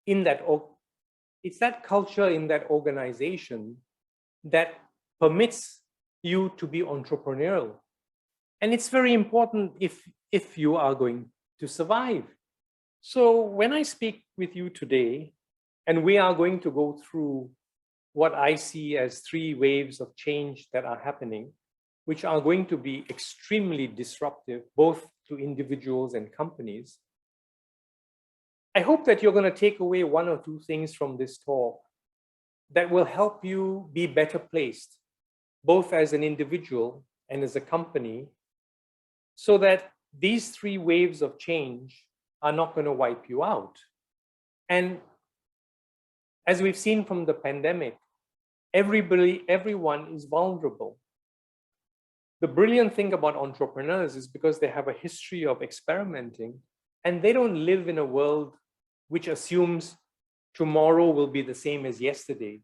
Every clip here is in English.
in that, it's that culture in that organization that permits you to be entrepreneurial. And it's very important if you are going to survive. So when I speak with you today, and we are going to go through what I see as 3 waves of change that are happening, which are going to be extremely disruptive, both to individuals and companies. I hope that you're going to take away 1 or 2 things from this talk that will help you be better placed, both as an individual and as a company, so that these 3 waves of change are not going to wipe you out. And as we've seen from the pandemic, everyone is vulnerable. The brilliant thing about entrepreneurs is because they have a history of experimenting, and they don't live in a world which assumes tomorrow will be the same as yesterday.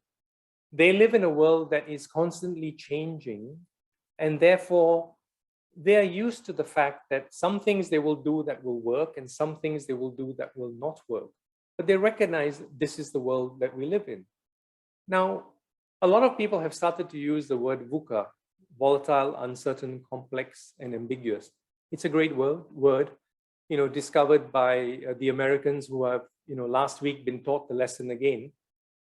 They live in a world that is constantly changing, and therefore they are used to the fact that some things they will do that will work and some things they will do that will not work. But they recognize this is the world that we live in. Now, a lot of people have started to use the word VUCA, volatile, uncertain, complex, and ambiguous. It's a great word, discovered by the Americans who have, last week been taught the lesson again,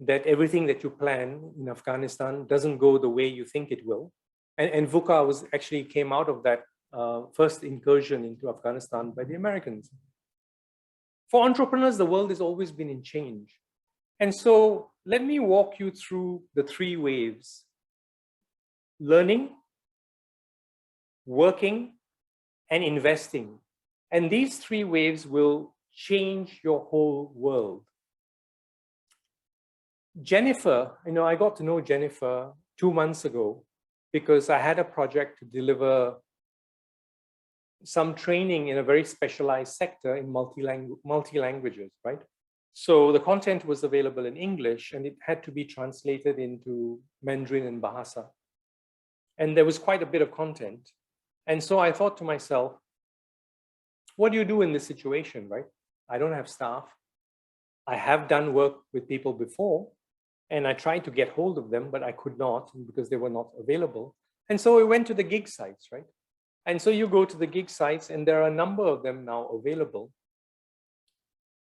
that everything that you plan in Afghanistan doesn't go the way you think it will. And VUCA actually came out of that first incursion into Afghanistan by the Americans. For entrepreneurs, the world has always been in change. And so let me walk you through the 3 waves: learning, working, and investing. And these 3 waves will change your whole world. Jennifer, I got to know Jennifer 2 months ago because I had a project to deliver some training in a very specialized sector in multi-languages, right? So the content was available in English and it had to be translated into Mandarin and Bahasa. And there was quite a bit of content. And so I thought to myself, what do you do in this situation, right? I don't have staff. I have done work with people before, and I tried to get hold of them, but I could not because they were not available. And so I went to the gig sites, right? And so you go to the gig sites and there are a number of them now available.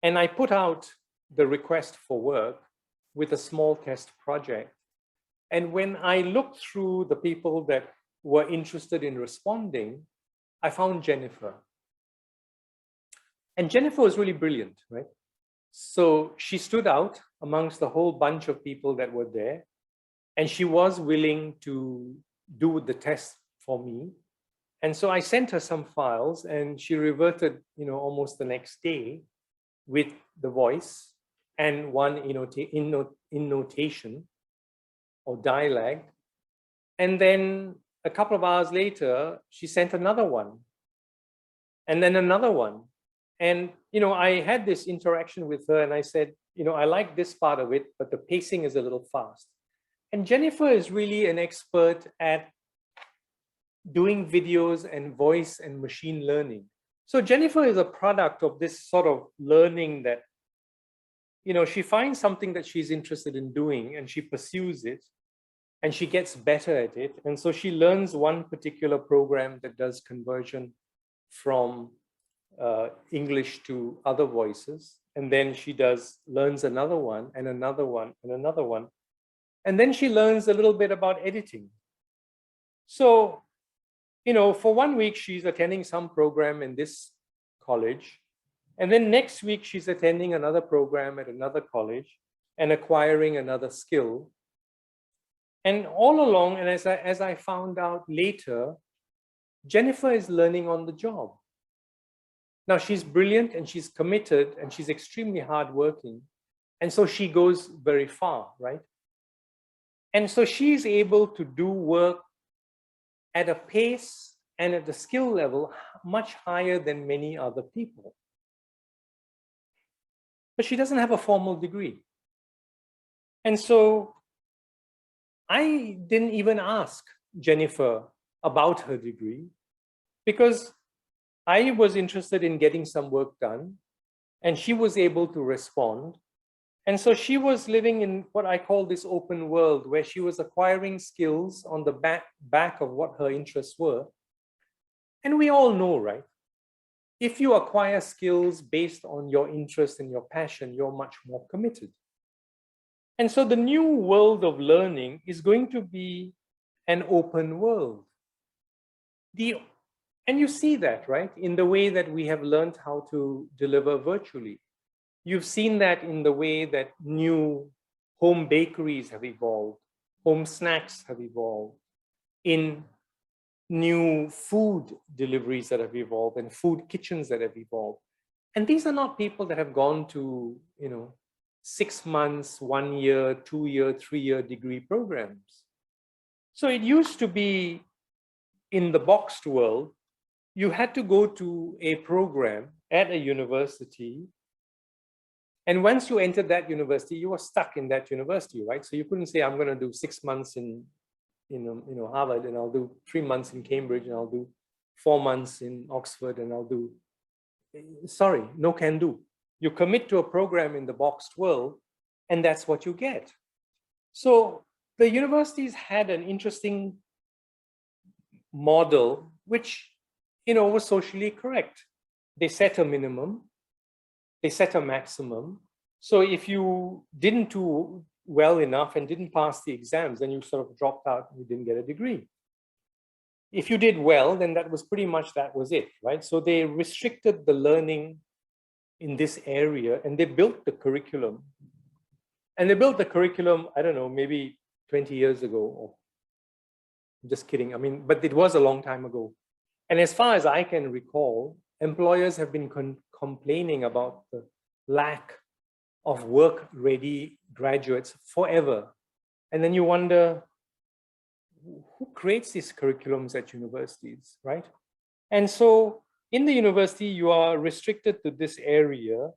And I put out the request for work with a small test project. And when I looked through the people that were interested in responding, I found Jennifer. And Jennifer was really brilliant, right? So she stood out amongst the whole bunch of people that were there. And she was willing to do the test for me. And so I sent her some files and she reverted, almost the next day with the voice and one innotation or dialect. And then a couple of hours later, she sent another one and then another one. And, I had this interaction with her and I said, I like this part of it, but the pacing is a little fast. And Jennifer is really an expert at doing videos and voice and machine learning. So Jennifer is a product of this sort of learning that, she finds something that she's interested in doing and she pursues it and she gets better at it. And so she learns one particular program that does conversion from English to other voices. And then she learns another one and another one and another one. And then she learns a little bit about editing. So, for 1 week, she's attending some program in this college. And then next week, she's attending another program at another college and acquiring another skill. And all along, and as I found out later, Jennifer is learning on the job. Now, she's brilliant and she's committed and she's extremely hardworking. And so she goes very far, right? And so she's able to do work at a pace and at the skill level much higher than many other people. But she doesn't have a formal degree. And so I didn't even ask Jennifer about her degree because I was interested in getting some work done and she was able to respond. And so she was living in what I call this open world, where she was acquiring skills on the back of what her interests were. And we all know, right? If you acquire skills based on your interest and your passion, you're much more committed. And so the new world of learning is going to be an open world. And you see that, right? In the way that we have learned how to deliver virtually. You've seen that in the way that new home bakeries have evolved, home snacks have evolved, in new food deliveries that have evolved and food kitchens that have evolved. And these are not people that have gone to, 6 months, 1 year, 2 year, 3 year degree programs. So it used to be in the boxed world, you had to go to a program at a university. And once you entered that university, you were stuck in that university, right? So you couldn't say, I'm going to do 6 months in Harvard, and I'll do 3 months in Cambridge, and I'll do 4 months in Oxford, and I'll do, sorry, no can do. You commit to a program in the boxed world, and that's what you get. So the universities had an interesting model, which, was socially correct. They set a minimum, they set a maximum. So if you didn't do well enough and didn't pass the exams, then you sort of dropped out and you didn't get a degree. If you did well, then that was pretty much, that was it, right? So they restricted the learning in this area, and they built the curriculum. And they built the curriculum, I don't know, maybe 20 years ago. Or, I'm just kidding. I mean, but it was a long time ago. And as far as I can recall, employers have been complaining about the lack of work-ready graduates forever. And then you wonder, who creates these curriculums at universities, right? And so in the university, you are restricted to this area,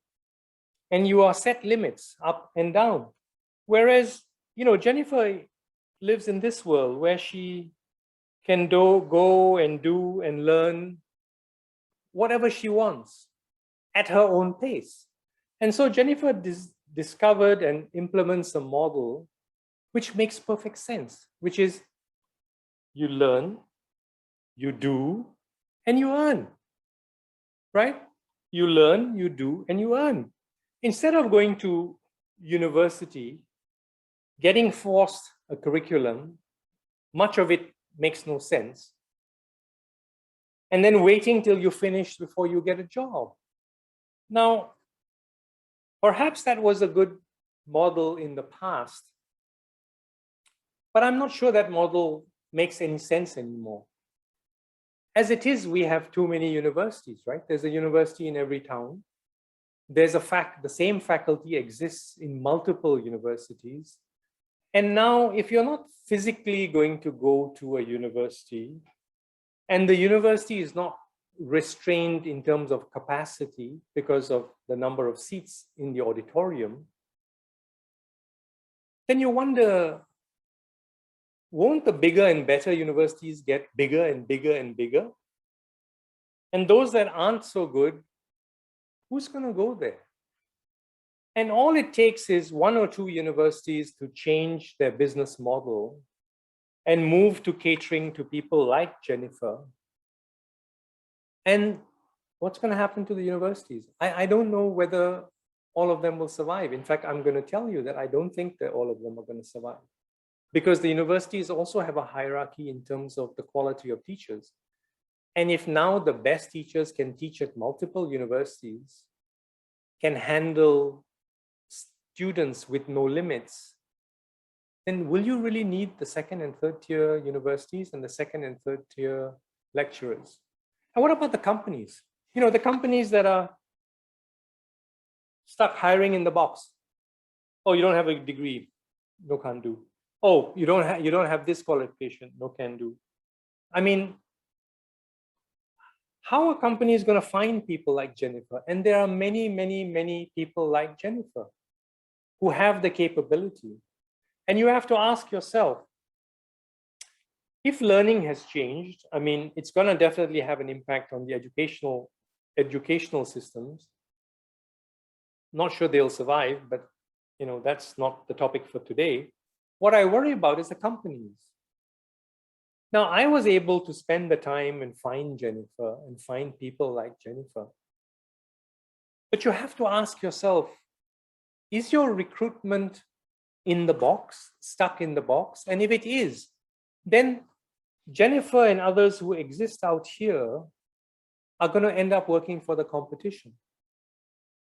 and you are set limits up and down. Whereas, Jennifer lives in this world where she can go and do and learn whatever she wants at her own pace. And so Jennifer discovered and implements a model which makes perfect sense, which is you learn, you do, and you earn, right? You learn, you do, and you earn. Instead of going to university, getting forced a curriculum, much of it makes no sense, and then waiting till you finish before you get a job. Now, perhaps that was a good model in the past, but I'm not sure that model makes any sense anymore. As it is, we have too many universities, right? There's a university in every town. There's the same faculty exists in multiple universities. And now, if you're not physically going to go to a university, and the university is not restrained in terms of capacity because of the number of seats in the auditorium, then you wonder, won't the bigger and better universities get bigger and bigger and bigger? And those that aren't so good, who's going to go there? And all it takes is 1 or 2 universities to change their business model and move to catering to people like Jennifer. And what's going to happen to the universities? I don't know whether all of them will survive. In fact, I'm going to tell you that I don't think that all of them are going to survive, because the universities also have a hierarchy in terms of the quality of teachers. And if now the best teachers can teach at multiple universities, can handle students with no limits, then will you really need the 2nd and 3rd tier universities and the 2nd and 3rd tier lecturers? And what about the companies? The companies that are stuck hiring in the box. Oh, you don't have a degree, no can do. Oh, you don't have this qualification, no can do. I mean, how are companies going to find people like Jennifer? And there are many, many, many people like Jennifer who have the capability. And you have to ask yourself, if learning has changed, I mean, it's going to definitely have an impact on the educational systems. Not sure they'll survive, but that's not the topic for today. What I worry about is the companies. Now, I was able to spend the time and find Jennifer and find people like Jennifer. But you have to ask yourself, is your recruitment in the box, stuck in the box? And if it is, then Jennifer and others who exist out here are going to end up working for the competition.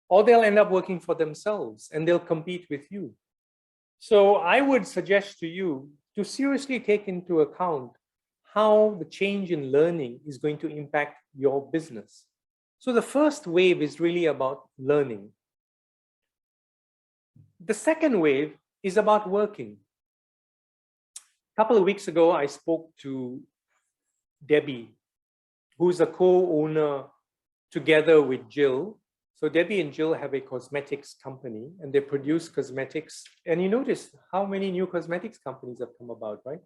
Or they'll end up working for themselves and they'll compete with you. So I would suggest to you to seriously take into account how the change in learning is going to impact your business. So the first wave is really about learning. The second wave is about working. A couple of weeks ago, I spoke to Debbie, who's a co-owner together with Jill. So Debbie and Jill have a cosmetics company and they produce cosmetics. And you notice how many new cosmetics companies have come about, right?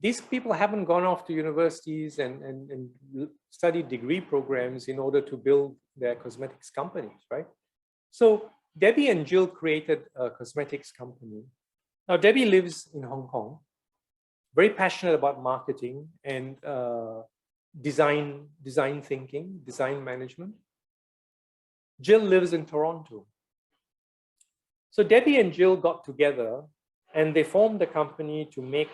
These people haven't gone off to universities and studied degree programs in order to build their cosmetics companies, right? So Debbie and Jill created a cosmetics company. Now, Debbie lives in Hong Kong, very passionate about marketing and design thinking, design management. Jill lives in Toronto. So Debbie and Jill got together and they formed a company to make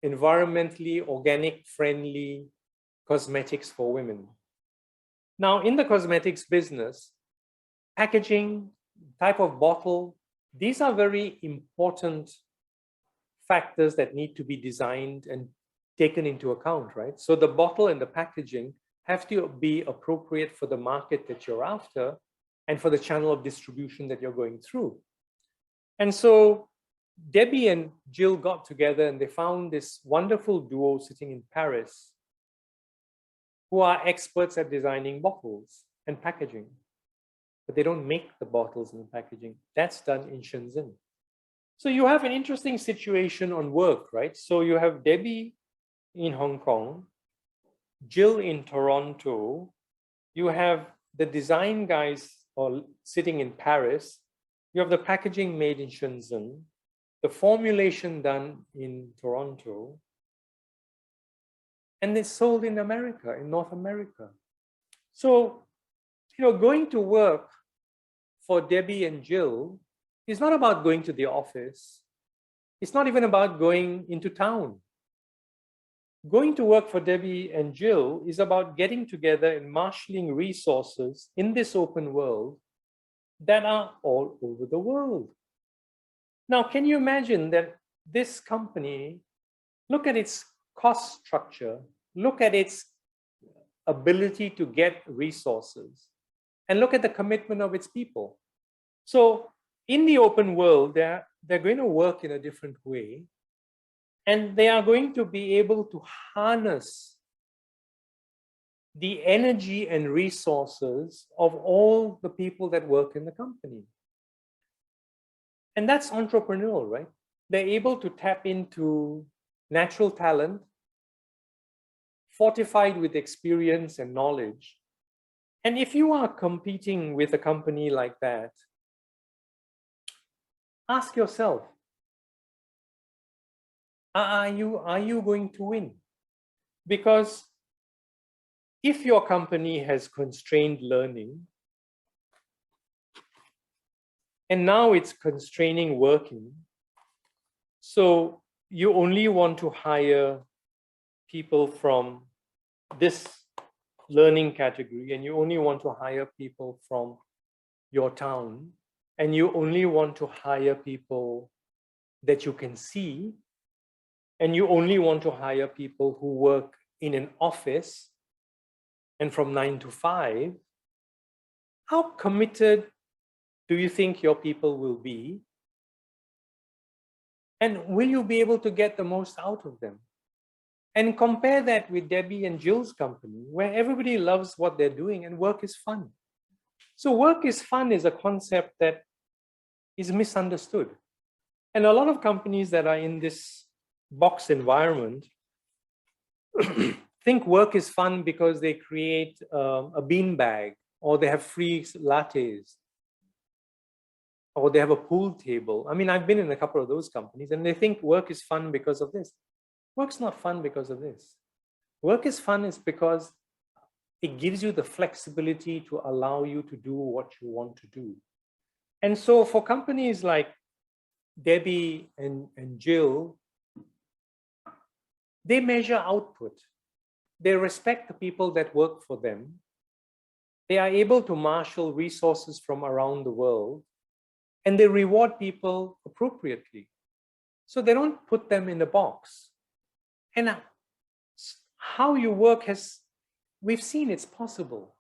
environmentally organic friendly cosmetics for women. Now, in the cosmetics business, packaging, type of bottle, these are very important factors that need to be designed and taken into account, right? So the bottle and the packaging have to be appropriate for the market that you're after and for the channel of distribution that you're going through. And so Debbie and Jill got together and they found this wonderful duo sitting in Paris who are experts at designing bottles and packaging. But they don't make the bottles and the packaging. That's done in Shenzhen. So you have an interesting situation on work, right? So you have Debbie in Hong Kong, Jill in Toronto, you have the design guys sitting in Paris, you have the packaging made in Shenzhen, the formulation done in Toronto, and it's sold in America, in North America. So, going to work for Debbie and Jill is not about going to the office. It's not even about going into town. Going to work for Debbie and Jill is about getting together and marshalling resources in this open world that are all over the world. Now, can you imagine that this company, look at its cost structure, look at its ability to get resources, and look at the commitment of its people. So in the open world, they're going to work in a different way. And they are going to be able to harness the energy and resources of all the people that work in the company. And that's entrepreneurial, right? They're able to tap into natural talent, fortified with experience and knowledge. And if you are competing with a company like that, ask yourself, are you going to win? Because if your company has constrained learning, and now it's constraining working, so you only want to hire people from this learning category, and you only want to hire people from your town, and you only want to hire people that you can see, and you only want to hire people who work in an office and from 9 to 5, how committed do you think your people will be? And will you be able to get the most out of them? And compare that with Debbie and Jill's company, where everybody loves what they're doing and work is fun. So work is fun is a concept that is misunderstood. And a lot of companies that are in this box environment think work is fun because they create a bean bag or they have free lattes. or they have a pool table. I mean, I've been in a couple of those companies and they think work is fun because of this. Work's not fun because of this. Work is fun is because it gives you the flexibility to allow you to do what you want to do. And so for companies like Debbie and Jill, they measure output. They respect the people that work for them. They are able to marshal resources from around the world, and they reward people appropriately. So they don't put them in a box. And how you work we've seen it's possible.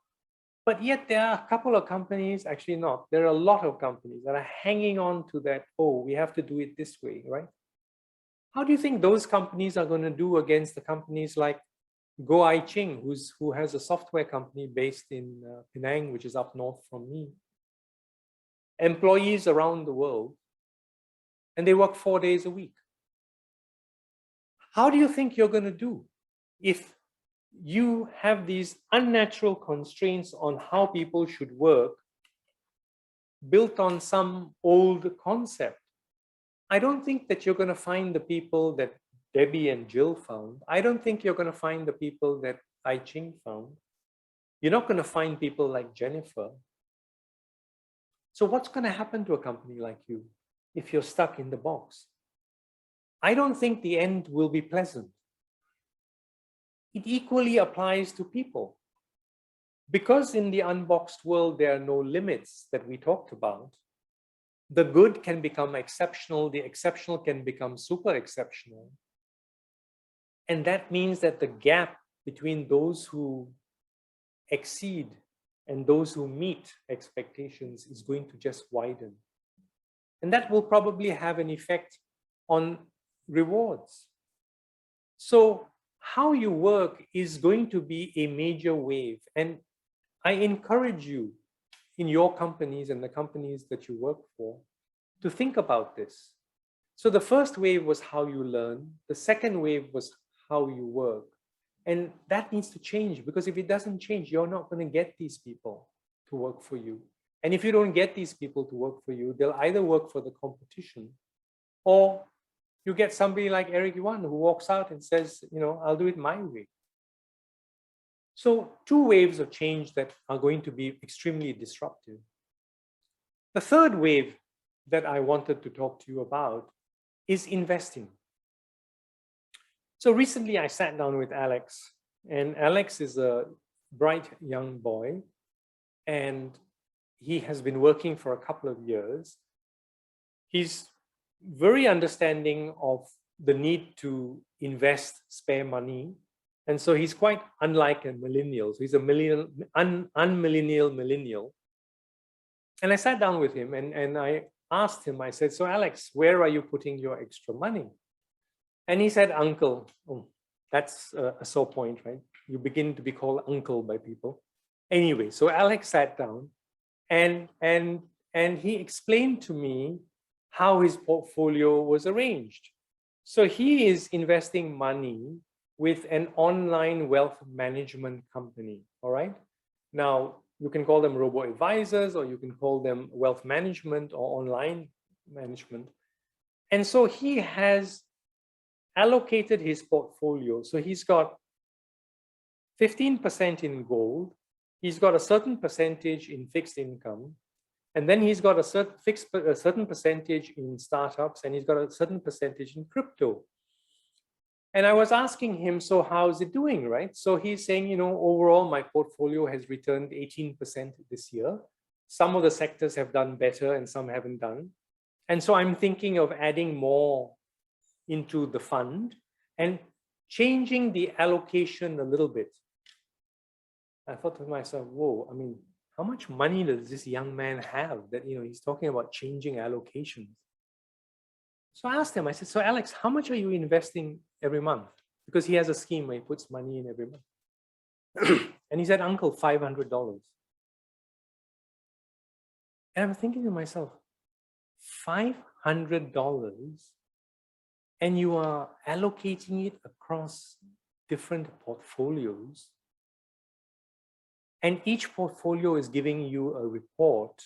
But yet there are a couple of companies, actually not, there are a lot of companies that are hanging on to that, oh, we have to do it this way, right? How do you think those companies are going to do against the companies like Go Ai Ching, who has a software company based in Penang, which is up north from me? Employees around the world, and they work 4 days a week. How do you think you're going to do if you have these unnatural constraints on how people should work built on some old concept? I don't think that you're going to find the people that Debbie and Jill found. I don't think you're going to find the people that Ai Ching found. You're not going to find people like Jennifer. So what's going to happen to a company like you if you're stuck in the box? I don't think the end will be pleasant. It equally applies to people. Because in the unboxed world, there are no limits that we talked about, the good can become exceptional, the exceptional can become super exceptional. And that means that the gap between those who exceed and those who meet expectations is going to just widen. And that will probably have an effect on rewards. So how you work is going to be a major wave. And I encourage you in your companies and the companies that you work for to think about this. So the first wave was how you learn. The second wave was how you work. And that needs to change, because if it doesn't change, you're not going to get these people to work for you. And if you don't get these people to work for you, they'll either work for the competition, or you get somebody like Eric Yuan who walks out and says, you know, I'll do it my way. So two waves of change that are going to be extremely disruptive. The third wave that I wanted to talk to you about is investing. So recently I sat down with Alex, and Alex is a bright young boy, and he has been working for a couple of years. He's very understanding of the need to invest spare money. And so he's quite unlike a millennial. So he's a unmillennial millennial. And I sat down with him and I asked him, I said, so Alex, where are you putting your extra money? And he said, uncle. Oh, that's a sore point, right? You begin to be called uncle by people. Anyway, so Alex sat down and he explained to me how his portfolio was arranged. So he is investing money with an online wealth management company, all right? Now, you can call them robo-advisors, or you can call them wealth management or online management. And so he has allocated his portfolio. So he's got 15% in gold, he's got a certain percentage in fixed income, and then he's got a certain percentage in startups, and he's got a certain percentage in crypto. And I was asking him, so how's it doing, right? So he's saying, you know, overall, my portfolio has returned 18% this year. Some of the sectors have done better and some haven't done. And so I'm thinking of adding more into the fund and changing the allocation a little bit. I thought to myself, whoa, I mean, how much money does this young man have that, you know, he's talking about changing allocations? So I asked him, I said, so Alex, how much are you investing every month? Because he has a scheme where he puts money in every month. And he said, uncle, $500. And I'm thinking to myself, $500, and you are allocating it across different portfolios, and each portfolio is giving you a report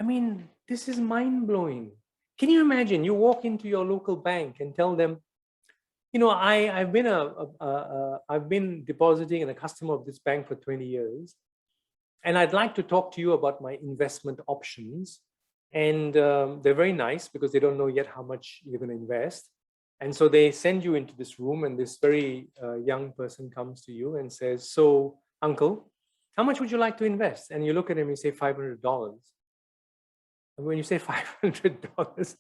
I mean, this is mind-blowing. Can you imagine? You walk into your local bank and tell them, you know, I've been depositing and a customer of this bank for 20 years, and I'd like to talk to you about my investment options. And they're very nice because they don't know yet how much you're going to invest. And so they send you into this room, and this very young person comes to you and says, so, uncle, how much would you like to invest? And you look at him and you say $500. And when you say $500,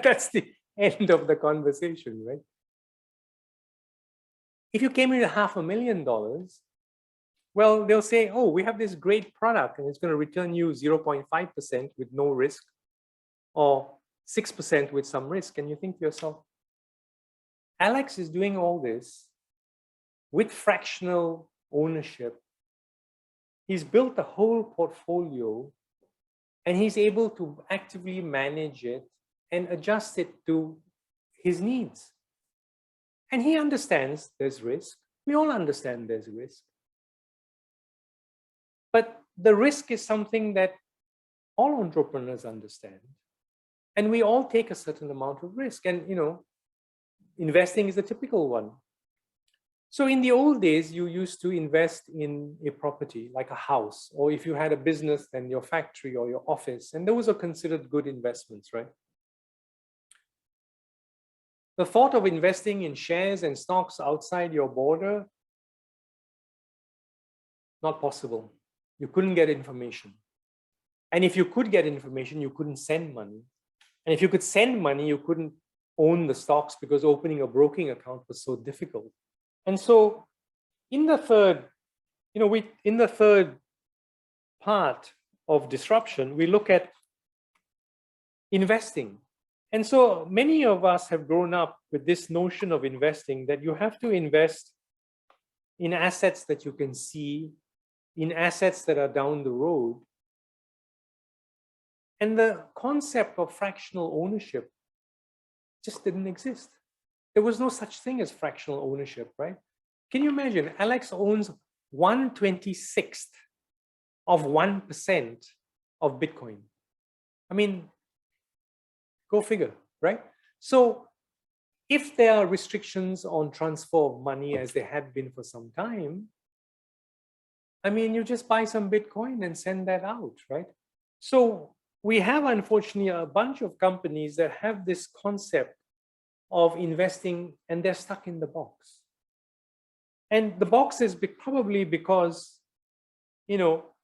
that's the end of the conversation, right? If you came in with $500,000, well, they'll say, oh, we have this great product and it's going to return you 0.5% with no risk, or 6% with some risk. And you think to yourself, Alex is doing all this with fractional ownership. He's built a whole portfolio and he's able to actively manage it and adjust it to his needs. And he understands there's risk. We all understand there's risk. But the risk is something that all entrepreneurs understand. And we all take a certain amount of risk. And, you know, investing is a typical one. So in the old days, you used to invest in a property like a house, or if you had a business, then your factory or your office, and those are considered good investments, right? The thought of investing in shares and stocks outside your border, not possible. You couldn't get information. And if you could get information, you couldn't send money. And if you could send money, you couldn't own the stocks because opening a broking account was so difficult. And so in the third, you know, in the third part of disruption, we look at investing. And so many of us have grown up with this notion of investing, that you have to invest in assets that you can see, in assets that are down the road. And the concept of fractional ownership just didn't exist. There was no such thing as fractional ownership, right? Can you imagine? Alex owns 1/26th of 1% of Bitcoin. I mean, go figure, right? So if there are restrictions on transfer of money, as there had been for some time, I mean, you just buy some Bitcoin and send that out, right? So we have, unfortunately, a bunch of companies that have this concept of investing and they're stuck in the box. And the box is probably because, you know,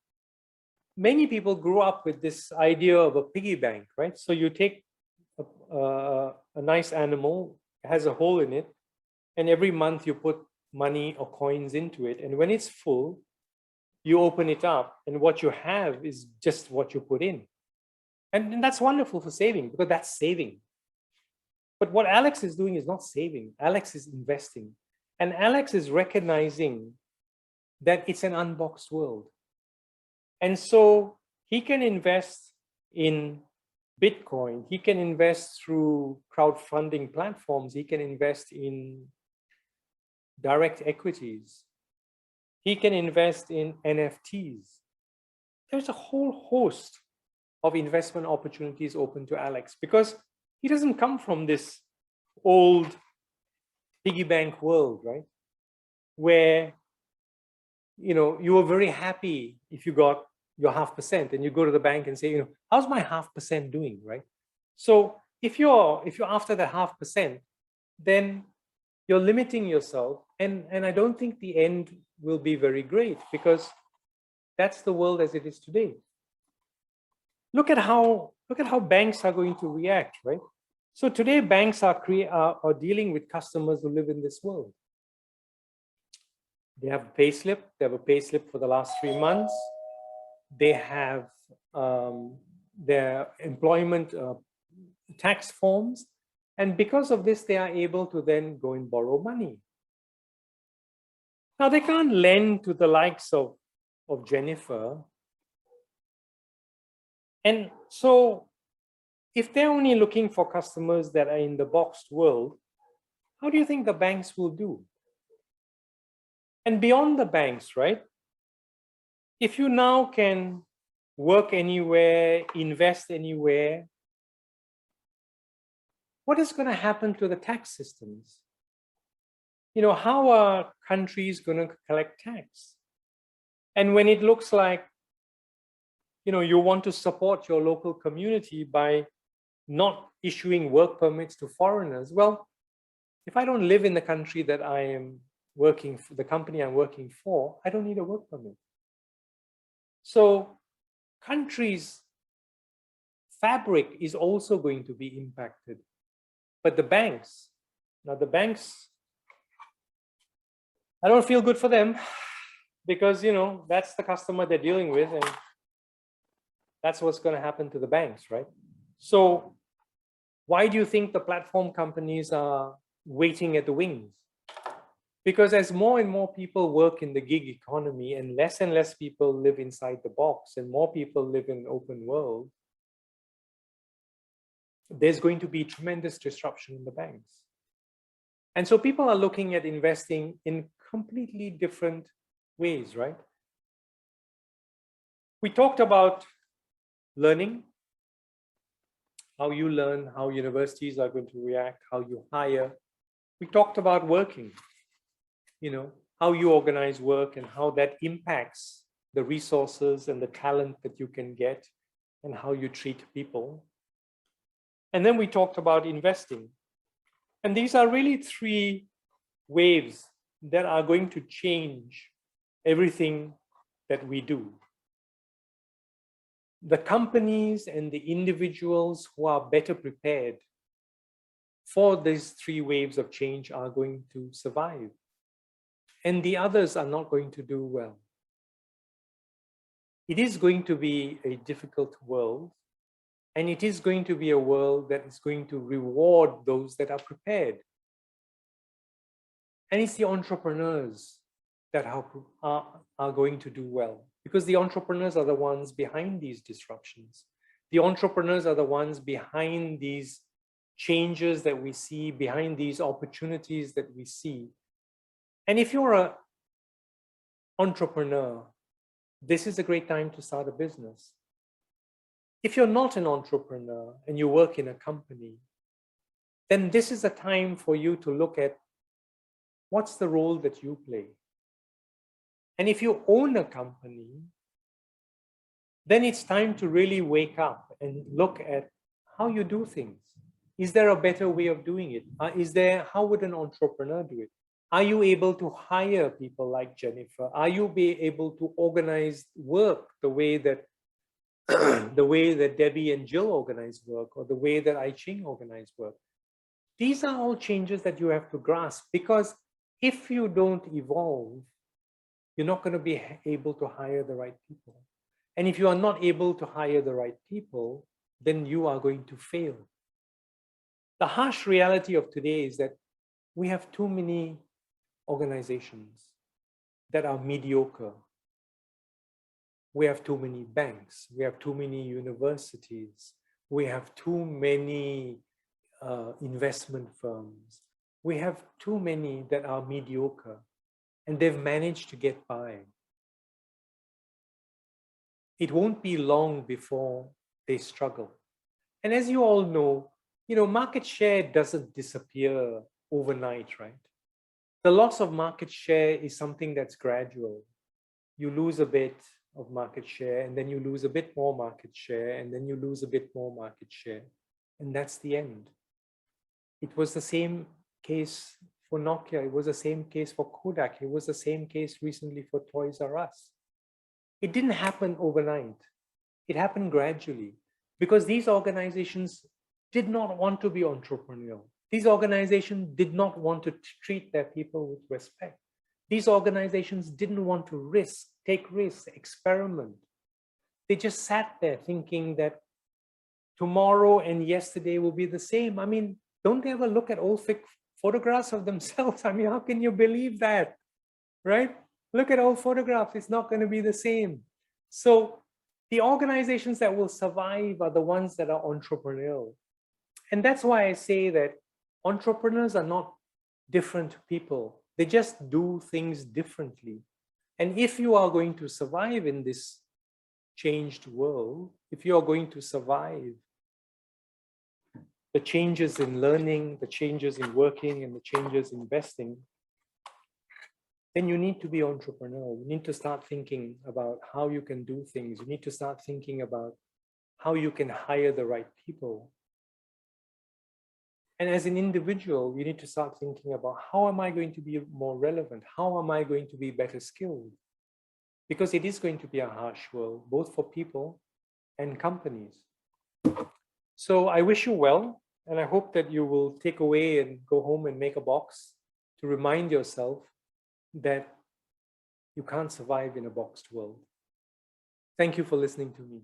many people grew up with this idea of a piggy bank, right? So you take a nice animal, has a hole in it, and every month you put money or coins into it. And when it's full, you open it up, and what you have is just what you put in. And that's wonderful for saving, because that's saving. But what Alex is doing is not saving. Alex is investing. And Alex is recognizing that it's an unboxed world. And so he can invest in Bitcoin. He can invest through crowdfunding platforms. He can invest in direct equities. He can invest in NFTs. There's a whole host of investment opportunities open to Alex, because he doesn't come from this old piggy bank world, right? Where, you know, you were very happy if you got your 0.5%, and you go to the bank and say, you know, how's my 0.5% doing, right? So if you're after the 0.5%, then you're limiting yourself, and I don't think the end will be very great, because that's the world as it is today. Look at how banks are going to react, right? So today banks are dealing with customers who live in this world. They have a pay slip. They have a pay slip for the last 3 months. They have their employment tax forms. And because of this, they are able to then go and borrow money. Now, they can't lend to the likes of Jennifer. And so if they're only looking for customers that are in the boxed world, how do you think the banks will do? And beyond the banks, right? If you now can work anywhere, invest anywhere, what is going to happen to the tax systems? You know, how are countries going to collect tax? And when it looks like, you know, you want to support your local community by not issuing work permits to foreigners, well, if I don't live in the country that I am working for, the company I'm working for, I don't need a work permit. So countries' fabric is also going to be impacted. But the banks, now the banks, I don't feel good for them because, you know, that's the customer they're dealing with, and that's what's going to happen to the banks, right? So why do you think the platform companies are waiting at the wings? Because as more and more people work in the gig economy and less people live inside the box and more people live in an open world, there's going to be tremendous disruption in the banks. And so people are looking at investing in completely different ways, right? We talked about learning, how you learn, how universities are going to react, how you hire. We talked about working, you know, how you organize work and how that impacts the resources and the talent that you can get and how you treat people. And then we talked about investing. And these are really three waves that are going to change everything that we do. The companies and the individuals who are better prepared for these three waves of change are going to survive. And the others are not going to do well. It is going to be a difficult world, and it is going to be a world that is going to reward those that are prepared. And it's the entrepreneurs that are going to do well, because the entrepreneurs are the ones behind these disruptions. The entrepreneurs are the ones behind these changes that we see, behind these opportunities that we see. And if you're an entrepreneur, this is a great time to start a business. If you're not an entrepreneur and you work in a company, then this is a time for you to look at what's the role that you play. And if you own a company, then it's time to really wake up and look at how you do things. Is there a better way of doing it? How would an entrepreneur do it? Are you able to hire people like Jennifer? Are you able to organize work the way that Debbie and Jill organize work, or the way that I Ching organize work? These are all changes that you have to grasp, because if you don't evolve, you're not going to be able to hire the right people. And if you are not able to hire the right people, then you are going to fail. The harsh reality of today is that we have too many organizations that are mediocre. We have too many banks. We have too many universities. We have too many investment firms. We have too many that are mediocre, and they've managed to get by. It won't be long before they struggle. And as you all know, market share doesn't disappear overnight, right? The loss of market share is something that's gradual. You lose a bit of market share, and then you lose a bit more market share, and then you lose a bit more market share. And that's the end. It was the same case for Nokia. It was the same case for Kodak. It was the same case recently for Toys R Us. It didn't happen overnight. It happened gradually, because these organizations did not want to be entrepreneurial. These organizations did not want to treat their people with respect. These organizations didn't want to take risks, experiment. They just sat there thinking that tomorrow and yesterday will be the same. I mean, don't they ever look at old photographs of themselves? I mean, how can you believe that, right? Look at old photographs, it's not going to be the same. So the organizations that will survive are the ones that are entrepreneurial. And that's why I say that entrepreneurs are not different people. They just do things differently. And if you are going to survive in this changed world, if you're going to survive the changes in learning, the changes in working, and the changes in investing, then you need to be entrepreneurial. You need to start thinking about how you can do things. You need to start thinking about how you can hire the right people. And as an individual, you need to start thinking about how am I going to be more relevant? How am I going to be better skilled? Because it is going to be a harsh world, both for people and companies. So I wish you well, and I hope that you will take away and go home and make a box to remind yourself that you can't survive in a boxed world. Thank you for listening to me.